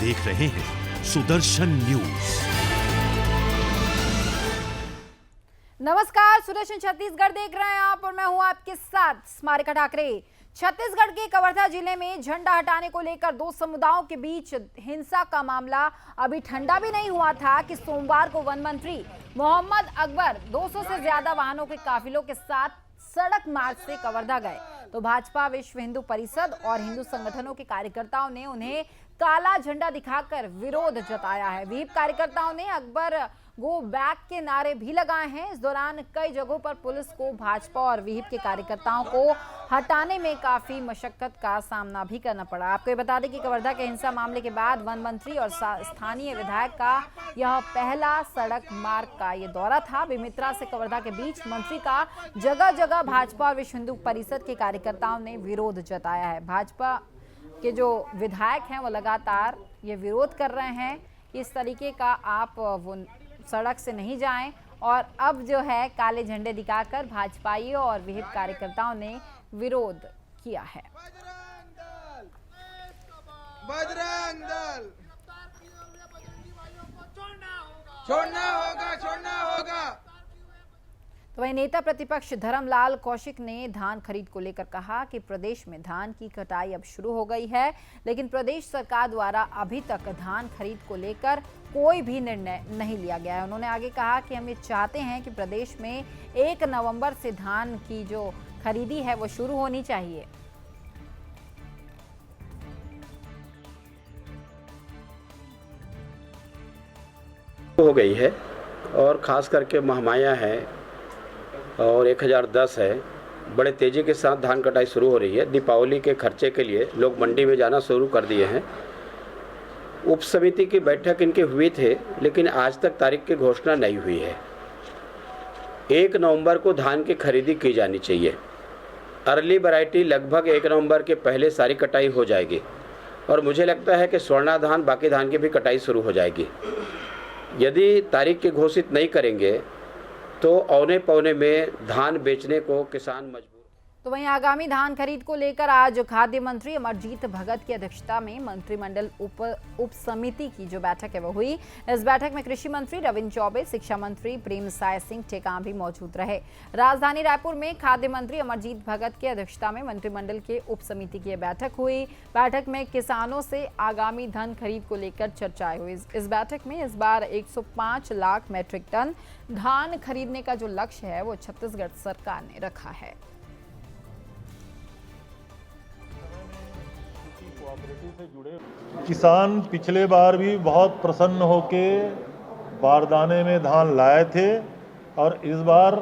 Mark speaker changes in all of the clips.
Speaker 1: देख रहे हैं सुदर्शन न्यूज।
Speaker 2: नमस्कार, सुदर्शन छत्तीसगढ़ देख रहे हैं आप और मैं हूं आपके साथ स्मारिका ठाकरे। छत्तीसगढ़ के कवर्धा जिले में झंडा हटाने को लेकर दो समुदायों के बीच हिंसा का मामला अभी ठंडा भी नहीं हुआ था कि सोमवार को वन मंत्री मोहम्मद अकबर 200 से ज्यादा वाहनों के काफिलों के साथ सड़क मार्च से कवर्धा गए तो भाजपा, विश्व हिंदू परिषद और हिंदू संगठनों के कार्यकर्ताओं ने उन्हें काला झंडा दिखाकर विरोध जताया है। विहिप कार्यकर्ताओं ने अकबर गो बैक के नारे भी लगाए हैं। इस दौरान कई जगहों पर पुलिस को भाजपा और विहिप के कार्यकर्ताओं को हटाने में काफी मशक्कत का सामना भी करना पड़ा। आपको ये बता दें कि कवर्धा के हिंसा मामले के बाद वन मंत्री और स्थानीय विधायक का यह पहला सड़क मार्ग का ये दौरा था। बेमित्रा से कवर्धा के बीच मंत्री का जगह जगह भाजपा और विश्व हिंदू परिषद के कार्यकर्ताओं ने विरोध जताया है। भाजपा के जो विधायक हैं वो लगातार ये विरोध कर रहे हैं कि इस तरीके का आप वो सड़क से नहीं जाएं और अब जो है काले झंडे दिखाकर भाजपाइयों और विहिप कार्यकर्ताओं ने विरोध किया है।
Speaker 3: बजरंग दल छोड़ना होगा।
Speaker 2: तो वहीं नेता प्रतिपक्ष धर्मलाल कौशिक ने धान खरीद को लेकर कहा कि प्रदेश में धान की कटाई अब शुरू हो गई है, लेकिन प्रदेश सरकार द्वारा अभी तक धान खरीद को लेकर कोई भी निर्णय नहीं लिया गया है। उन्होंने आगे कहा कि हम ये चाहते हैं कि प्रदेश में 1 नवंबर से धान की जो खरीदी है वो शुरू होनी चाहिए।
Speaker 4: हो गई है और खास करके महमाया है और 1010 है। बड़े तेज़ी के साथ धान कटाई शुरू हो रही है। दीपावली के खर्चे के लिए लोग मंडी में जाना शुरू कर दिए हैं। उप समिति की बैठक इनके हुई थे, लेकिन आज तक तारीख की घोषणा नहीं हुई है। 1 नवंबर को धान की खरीदी की जानी चाहिए। अर्ली वैरायटी लगभग 1 नवंबर के पहले सारी कटाई हो जाएगी और मुझे लगता है कि स्वर्णा धान, बाकी धान की भी कटाई शुरू हो जाएगी। यदि तारीख की घोषित नहीं करेंगे तो औने पौने में धान बेचने को किसान मजबूर।
Speaker 2: तो वहीं आगामी धान खरीद को लेकर आज खाद्य मंत्री अमरजीत भगत की अध्यक्षता में मंत्रिमंडल उप समिति की जो बैठक है वो हुई। इस बैठक में कृषि मंत्री रविंद्र चौबे, शिक्षा मंत्री प्रेमसाय सिंह टेकाम भी मौजूद रहे। राजधानी रायपुर में खाद्य मंत्री अमरजीत भगत की अध्यक्षता में मंत्रिमंडल के उप समिति की बैठक हुई। बैठक में किसानों से आगामी धान खरीद को लेकर चर्चाएं हुई। इस बैठक में इस बार 105 लाख मैट्रिक टन धान खरीदने का जो लक्ष्य है वो छत्तीसगढ़ सरकार ने रखा है।
Speaker 5: से जुड़े किसान पिछले बार भी बहुत प्रसन्न होके बारदाने में धान लाए थे और इस बार,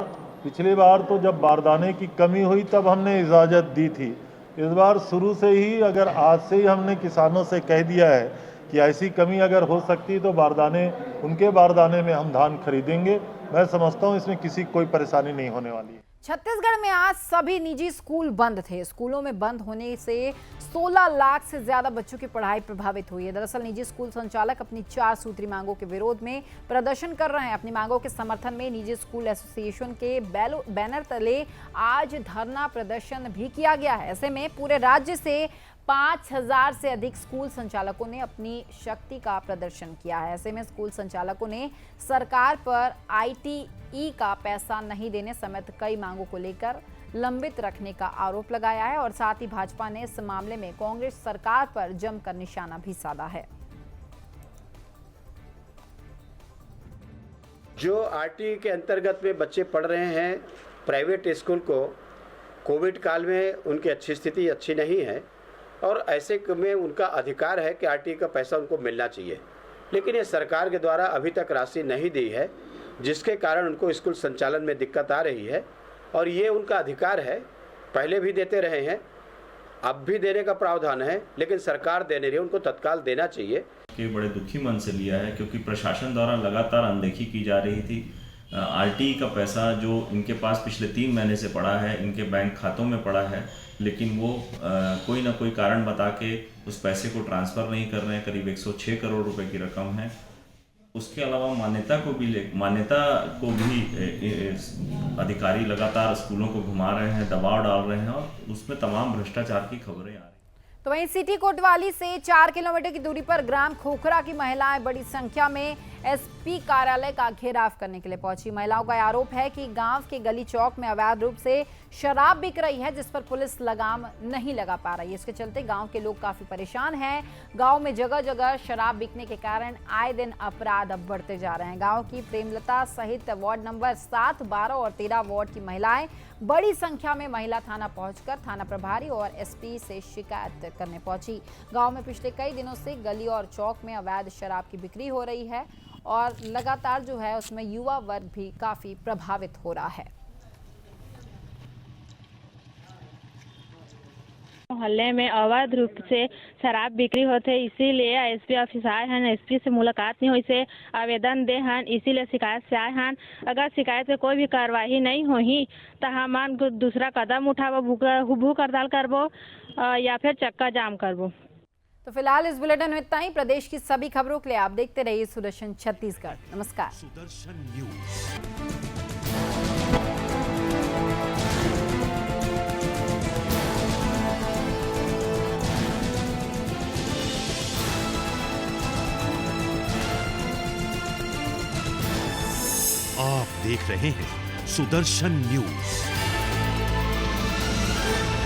Speaker 5: पिछली बार तो जब बारदाने की कमी हुई तब हमने इजाज़त दी थी। इस बार शुरू से ही, अगर आज से ही हमने किसानों से कह दिया है कि ऐसी कमी अगर हो सकती तो बारदाने, उनके बारदाने में हम धान खरीदेंगे। मैं समझता हूँ इसमें किसी कोई परेशानी नहीं होने वाली है।
Speaker 2: छत्तीसगढ़ में आज सभी निजी स्कूल बंद थे। स्कूलों में बंद होने से 16 लाख से ज्यादा बच्चों की पढ़ाई प्रभावित हुई है। दरअसल निजी स्कूल संचालक अपनी 4 सूत्री मांगों के विरोध में प्रदर्शन कर रहे हैं। अपनी मांगों के समर्थन में निजी स्कूल एसोसिएशन के बैनर तले आज धरना प्रदर्शन भी किया गया है। ऐसे में पूरे राज्य से 5000 से अधिक स्कूल संचालकों ने अपनी शक्ति का प्रदर्शन किया है। ऐसे में स्कूल संचालकों ने सरकार पर ITE का पैसा नहीं देने समेत कई मांगों को लेकर लंबित रखने का आरोप लगाया है और साथ ही भाजपा ने इस मामले में कांग्रेस सरकार पर जमकर निशाना भी साधा है।
Speaker 4: जो RTE के अंतर्गत में बच्चे पढ़ रहे हैं प्राइवेट स्कूल को, कोविड काल में उनकी अच्छी स्थिति अच्छी नहीं है और ऐसे में उनका अधिकार है कि RTE का पैसा उनको मिलना चाहिए, लेकिन ये सरकार के द्वारा अभी तक राशि नहीं दी है, जिसके कारण उनको स्कूल संचालन में दिक्कत आ रही है और ये उनका अधिकार है। पहले भी देते रहे हैं, अब भी देने का प्रावधान है, लेकिन सरकार दे नहीं रही, उनको तत्काल देना चाहिए।
Speaker 6: कि बड़े दुखी मन से लिया है क्योंकि प्रशासन द्वारा लगातार अनदेखी की जा रही थी। RTE का पैसा जो इनके पास पिछले 3 महीने से पड़ा है, इनके बैंक खातों में पड़ा है, लेकिन वो कोई ना कोई कारण बता के उस पैसे को ट्रांसफ़र नहीं कर रहे हैं। करीब 106 करोड़ रुपए की रकम है। उसके अलावा मान्यता को भी अधिकारी लगातार स्कूलों को घुमा रहे हैं, दबाव डाल रहे हैं और उसमें तमाम भ्रष्टाचार की खबरें आ रही हैं।
Speaker 2: तो वहीं सिटी कोतवाली से 4 किलोमीटर की दूरी पर ग्राम खोखरा की महिलाएं बड़ी संख्या में एसपी कार्यालय का घेराव करने के लिए पहुंची। महिलाओं का आरोप है कि गांव के गली चौक में अवैध रूप से शराब बिक रही है, जिस पर पुलिस लगाम नहीं लगा पा रही है। इसके चलते गांव के लोग काफी परेशान हैं। गांव में जगह जगह शराब बिकने के कारण आए दिन अपराध अब बढ़ते जा रहे हैं। गांव की प्रेमलता सहित वार्ड नंबर 7, 12 और 13 वार्ड की महिलाएं बड़ी संख्या में महिला थाना पहुंचकर थाना प्रभारी और एसपी से शिकायत करने पहुंची। गांव में पिछले कई दिनों से गली और चौक में अवैध शराब की बिक्री हो रही है और लगातार जो है उसमें युवा वर्ग भी काफी प्रभावित हो रहा है।
Speaker 7: मोहल्ले में अवैध रूप से शराब बिक्री होते, इसीलिए एसपी ऑफिस आए हैं। एसपी से मुलाकात नहीं हुई से आवेदन दे हैं, इसीलिए शिकायत से आए हैं। अगर शिकायत से कोई भी कार्रवाई नहीं हुई तो हम दूसरा कदम उठाबो, भूख हड़ताल करबो या फिर चक्का जाम करबो।
Speaker 2: तो फिलहाल इस बुलेटिन में इतना ही। प्रदेश की सभी खबरों के लिए आप देखते रहिए सुदर्शन छत्तीसगढ़। नमस्कार।
Speaker 1: सुदर्शन न्यूज। आप देख रहे हैं सुदर्शन न्यूज।